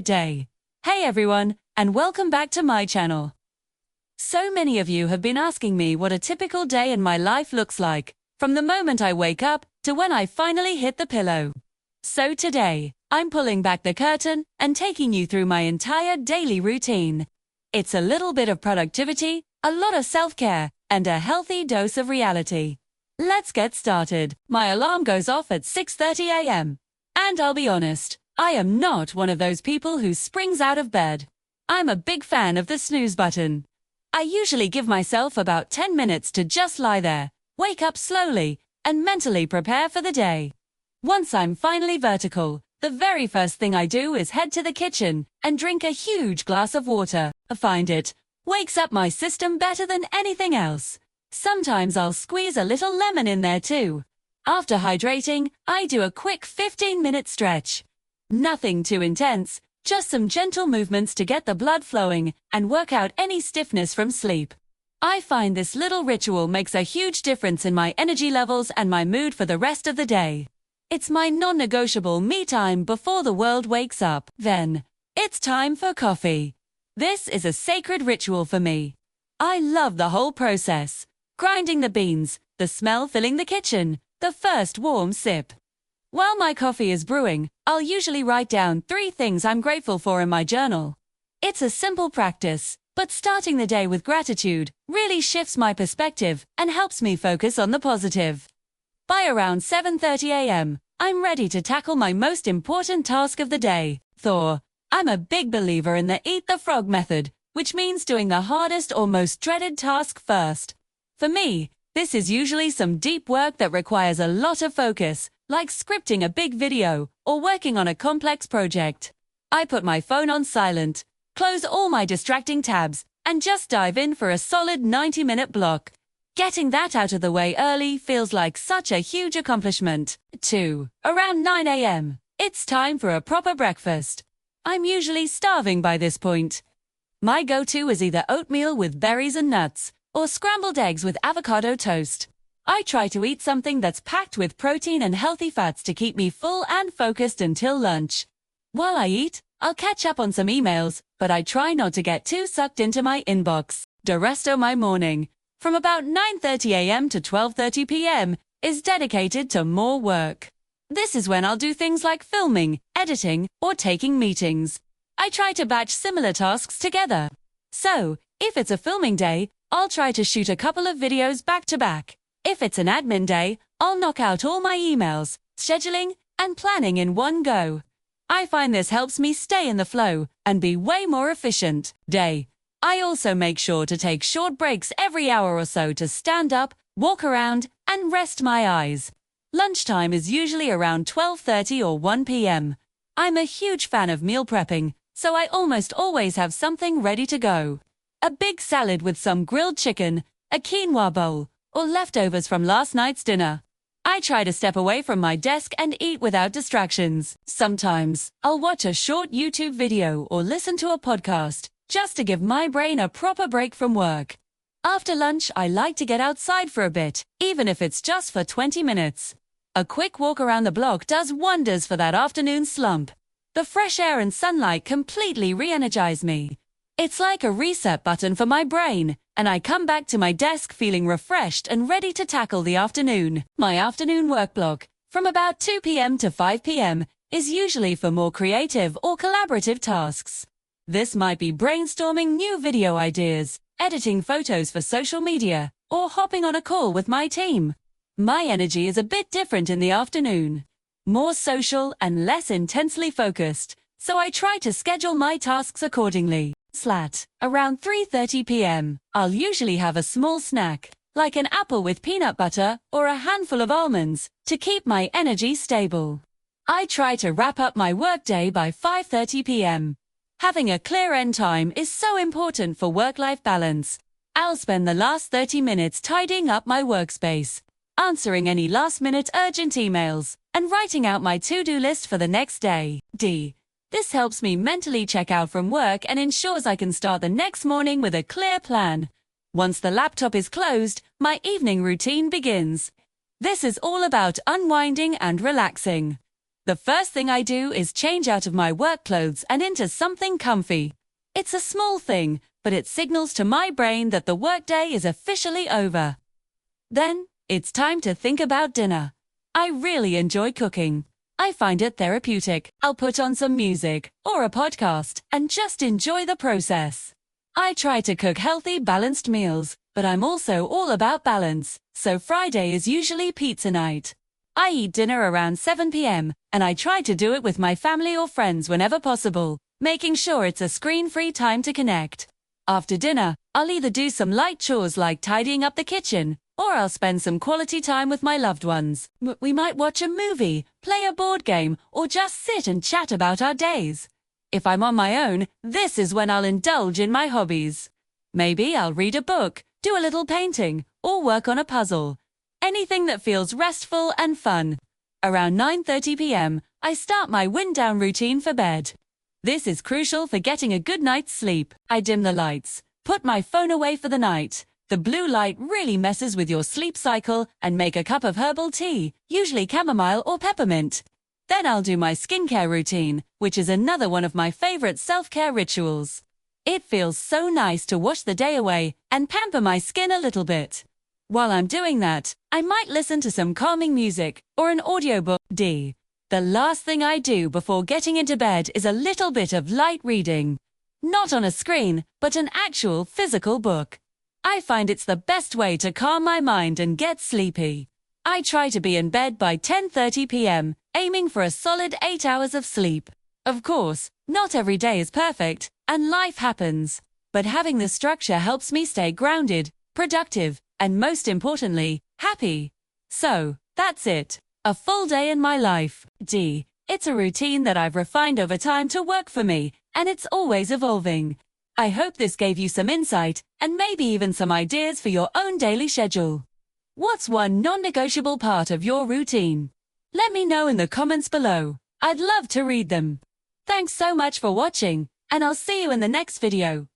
day. Hey everyone, and welcome back to my channel. So many of you have been asking me what a typical day in my life looks like, from the moment I wake up to when I finally hit the pillow. So today, I'm pulling back the curtain and taking you through my entire daily routine. It's a little bit of productivity, a lot of self-care, and a healthy dose of reality. Let's get started. My alarm goes off at 6:30 a.m. And I'll be honest, I am not one of those people who springs out of bed. I'm a big fan of the snooze button. I usually give myself about 10 minutes to just lie there, wake up slowly, and mentally prepare for the day. Once I'm finally vertical, the very first thing I do is head to the kitchen and drink a huge glass of water. I find it wakes up my system better than anything else. Sometimes I'll squeeze a little lemon in there too. After hydrating, I do a quick 15-minute stretch. Nothing too intense, just some gentle movements to get the blood flowing and work out any stiffness from sleep. I find this little ritual makes a huge difference in my energy levels and my mood for the rest of the day. It's my non-negotiable me time before the world wakes up. Then, it's time for coffee. This is a sacred ritual for me. I love the whole process. Grinding the beans, the smell filling the kitchen, the first warm sip. While my coffee is brewing, I'll usually write down 3 things I'm grateful for in my journal. It's a simple practice, but starting the day with gratitude really shifts my perspective and helps me focus on the positive. By around 7:30 a.m., I'm ready to tackle my most important task of the day. I'm a big believer in the eat the frog method, which means doing the hardest or most dreaded task first. For me, this is usually some deep work that requires a lot of focus, like scripting a big video or working on a complex project. I put my phone on silent, close all my distracting tabs, and just dive in for a solid 90-minute block. Getting that out of the way early feels like such a huge accomplishment. 2. Around 9 a.m., it's time for a proper breakfast. I'm usually starving by this point. My go-to is either oatmeal with berries and nuts, or scrambled eggs with avocado toast. I try to eat something that's packed with protein and healthy fats to keep me full and focused until lunch. While I eat, I'll catch up on some emails, but I try not to get too sucked into my inbox. The rest of my morning, from about 9:30 a.m. to 12:30 p.m., is dedicated to more work. This is when I'll do things like filming, editing, or taking meetings. I try to batch similar tasks together. So, if it's a filming day, I'll try to shoot a couple of videos back to back. If it's an admin day, I'll knock out all my emails, scheduling, and planning in one go. I find this helps me stay in the flow and be way more efficient. I also make sure to take short breaks every hour or so to stand up, walk around, and rest my eyes. Lunchtime is usually around 12:30 or 1 p.m. I'm a huge fan of meal prepping, so I almost always have something ready to go. A big salad with some grilled chicken, a quinoa bowl, or leftovers from last night's dinner. I try to step away from my desk and eat without distractions. Sometimes, I'll watch a short YouTube video or listen to a podcast, just to give my brain a proper break from work. After lunch, I like to get outside for a bit, even if it's just for 20 minutes. A quick walk around the block does wonders for that afternoon slump. The fresh air and sunlight completely re-energize me. It's like a reset button for my brain, and I come back to my desk feeling refreshed and ready to tackle the afternoon. My afternoon work block, from about 2 p.m. to 5 p.m., is usually for more creative or collaborative tasks. This might be brainstorming new video ideas, editing photos for social media, or hopping on a call with my team. My energy is a bit different in the afternoon. More social and less intensely focused, so I try to schedule my tasks accordingly. Around 3:30 p.m., I'll usually have a small snack, like an apple with peanut butter or a handful of almonds, to keep my energy stable. I try to wrap up my workday by 5:30 p.m. Having a clear end time is so important for work-life balance. I'll spend the last 30 minutes tidying up my workspace, answering any last-minute urgent emails, and writing out my to-do list for the next day. This helps me mentally check out from work and ensures I can start the next morning with a clear plan. Once the laptop is closed, my evening routine begins. This is all about unwinding and relaxing. The first thing I do is change out of my work clothes and into something comfy. It's a small thing, but it signals to my brain that the workday is officially over. Then, it's time to think about dinner. I really enjoy cooking. I find it therapeutic. I'll put on some music or a podcast and just enjoy the process. I try to cook healthy, balanced meals, but I'm also all about balance, so Friday is usually pizza night. I eat dinner around 7 p.m., and I try to do it with my family or friends whenever possible, making sure it's a screen-free time to connect. After dinner, I'll either do some light chores like tidying up the kitchen, or I'll spend some quality time with my loved ones. We might watch a movie, play a board game, or just sit and chat about our days. If I'm on my own, this is when I'll indulge in my hobbies. Maybe I'll read a book, do a little painting, or work on a puzzle. Anything that feels restful and fun. Around 9:30 p.m., I start my wind-down routine for bed. This is crucial for getting a good night's sleep. I dim the lights, put my phone away for the night. The blue light really messes with your sleep cycle, and make a cup of herbal tea, usually chamomile or peppermint. Then I'll do my skincare routine, which is another one of my favorite self-care rituals. It feels so nice to wash the day away and pamper my skin a little bit. While I'm doing that, I might listen to some calming music or an audiobook. The last thing I do before getting into bed is a little bit of light reading. Not on a screen, but an actual physical book. I find it's the best way to calm my mind and get sleepy. I try to be in bed by 10:30 p.m., aiming for a solid 8 hours of sleep. Of course, not every day is perfect, and life happens. But having the structure helps me stay grounded, productive, and most importantly, happy. So, that's it. A full day in my life. It's a routine that I've refined over time to work for me, and it's always evolving. I hope this gave you some insight, and maybe even some ideas for your own daily schedule. What's one non-negotiable part of your routine? Let me know in the comments below. I'd love to read them. Thanks so much for watching, and I'll see you in the next video.